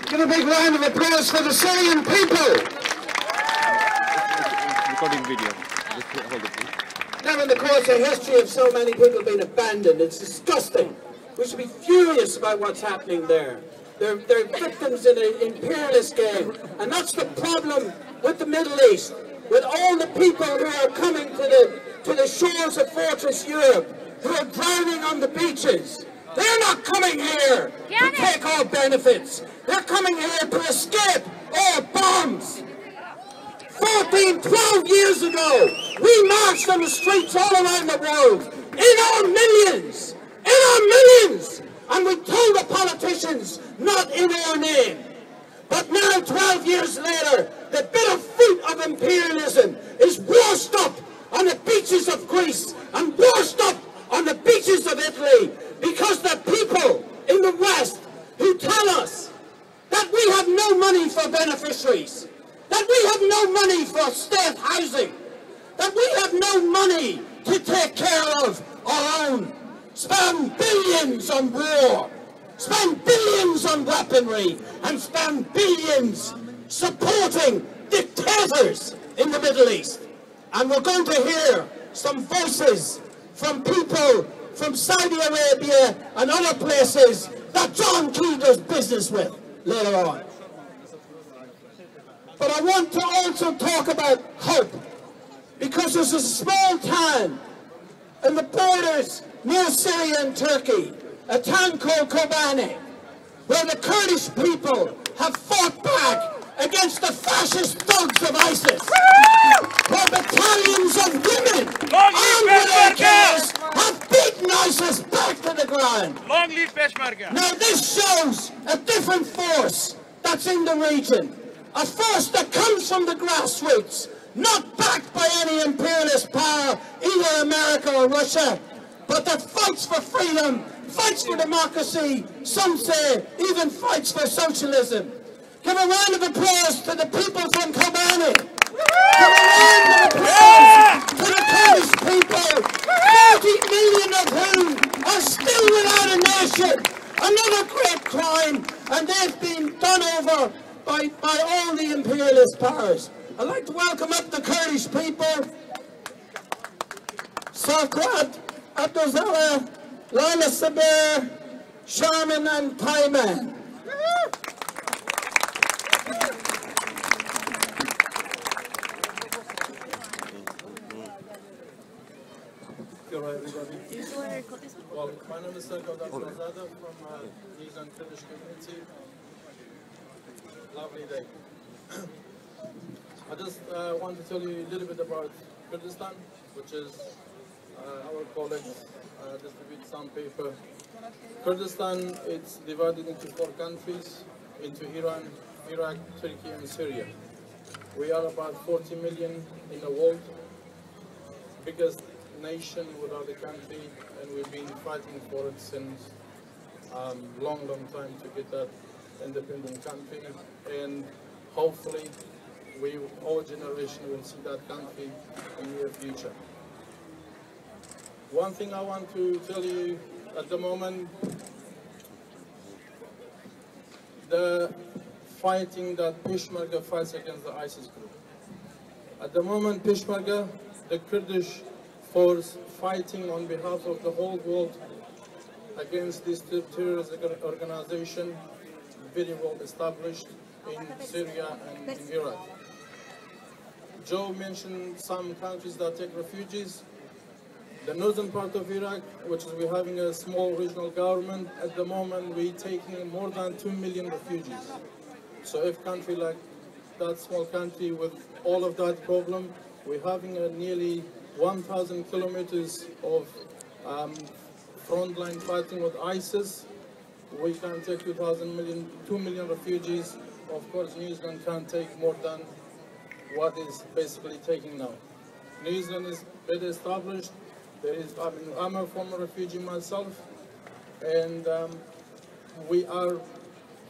Give a big round of applause for the Syrian people. Recording video. Hold it, please. Now, in the course of history of so many people being abandoned, it's disgusting. We should be furious about what's happening there. They're victims in an imperialist game. And that's the problem with the Middle East, with all the people who are coming to the shores of Fortress Europe, who are drowning on the beaches. They're not coming here to take our benefits. They're coming here to escape our bombs. 14, 12 years ago, we marched on the streets all around the world, in our millions, and we told the politicians, not in our name. But now, 12 years later, the bitter fruit of imperialism is washed up on the beaches of Greece and washed up on the beaches of Italy, because the people in the West who tell us that we have no money for beneficiaries, that we have no money for state housing, that we have no money to take care of our own, spend billions on war, spend billions on weaponry, and spend billions supporting dictators in the Middle East. And we're going to hear some voices from people from Saudi Arabia and other places that John Key does business with later on. But I want to also talk about hope, because there's a small town in the borders near Syria and Turkey, a town called Kobane, where the Kurdish people have fought back against the fascist thugs of ISIS, where battalions of women armed with AKs have beaten ISIS back to the ground. Long live Peshmerga. Now this shows a different force that's in the region, a force that comes from the grassroots, not backed by any imperialist power, either America or Russia, but that fights for freedom, fights for democracy, some say even fights for socialism. Give a round of applause to the people from Kobane. Give a round of applause to the Kurdish people, 40 million of whom are still without a nation. Another great crime, and they've been done over by all the imperialist powers. I'd like to welcome up the Kurdish people. Sarkrat, Abdulzala, Lala Sabir, Sharman and Taiman. Well, my name is Sarkrat Abdulzala from New Zealand Kurdish community. Lovely day. I just want to tell you a little bit about Kurdistan, which is our colleagues distribute some paper. Kurdistan, it's divided into 4 countries, into Iran, Iraq, Turkey and Syria. We are about 40 million in the world, biggest nation without a country, and we've been fighting for it since long time to get that independent country, and hopefully our generation will see that country in the near future. One thing I want to tell you at the moment, the fighting that Peshmerga fights against the ISIS group. At the moment, Peshmerga, the Kurdish force fighting on behalf of the whole world against this terrorist organization, very well established in Syria and in Iraq. Joe mentioned some countries that take refugees. The northern part of Iraq, which is we're having a small regional government, at the moment we're taking more than 2 million refugees. So if country like that small country with all of that problem, we're having a nearly 1,000 kilometers of frontline fighting with ISIS. We can take 2 million refugees. Of course, New Zealand can't take more than what is basically taking now. New Zealand is better established. I'm a former refugee myself, and we are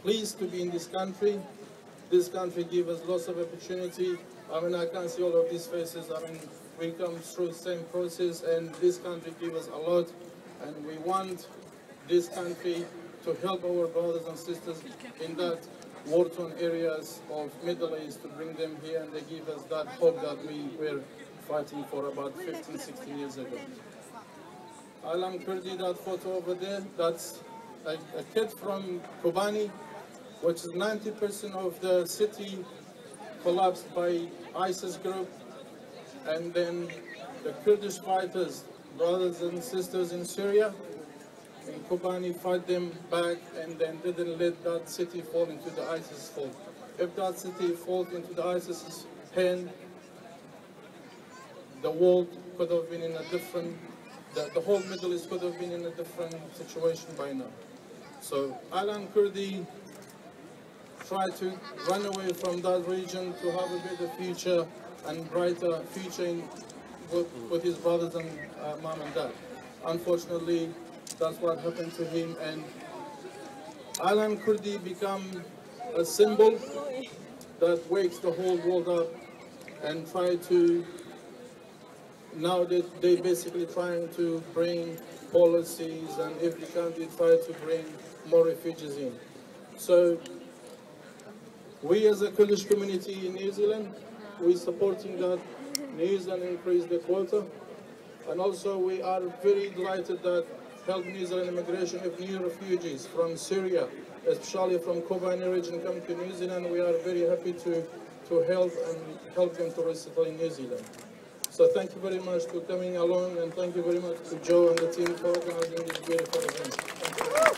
pleased to be in this country. This country gives us lots of opportunity. I can see all of these faces. We come through the same process, and this country gives us a lot, and we want this country to help our brothers and sisters in that war-torn areas of Middle East to bring them here, and they give us that hope that we were fighting for about 15, 16 years ago. Alam Kurdi, that photo over there, that's a kid from Kobani, which is 90% of the city collapsed by ISIS group, and then the Kurdish fighters, brothers and sisters in Syria, in Kobani, fight them back and then didn't let that city fall into the ISIS fold. If that city falls into the ISIS's hand, the world could have been in a different, the whole Middle East could have been in a different situation by now. So Alan Kurdi tried to run away from that region to have a better future and brighter future with his brothers and mom and dad. Unfortunately, that's what happened to him, and Alan Kurdi become a symbol that wakes the whole world up and try to, now that they basically trying to bring policies, and every country try to bring more refugees in. So we as a Kurdish community in New Zealand, we're supporting that New Zealand increase the quota, and also we are very delighted that help New Zealand immigration of new refugees from Syria, especially from Kobani region, come to New Zealand. We are very happy to help them to resettle in New Zealand. So thank you very much for coming along, and thank you very much to Joe and the team for organizing this beautiful event. Thank you.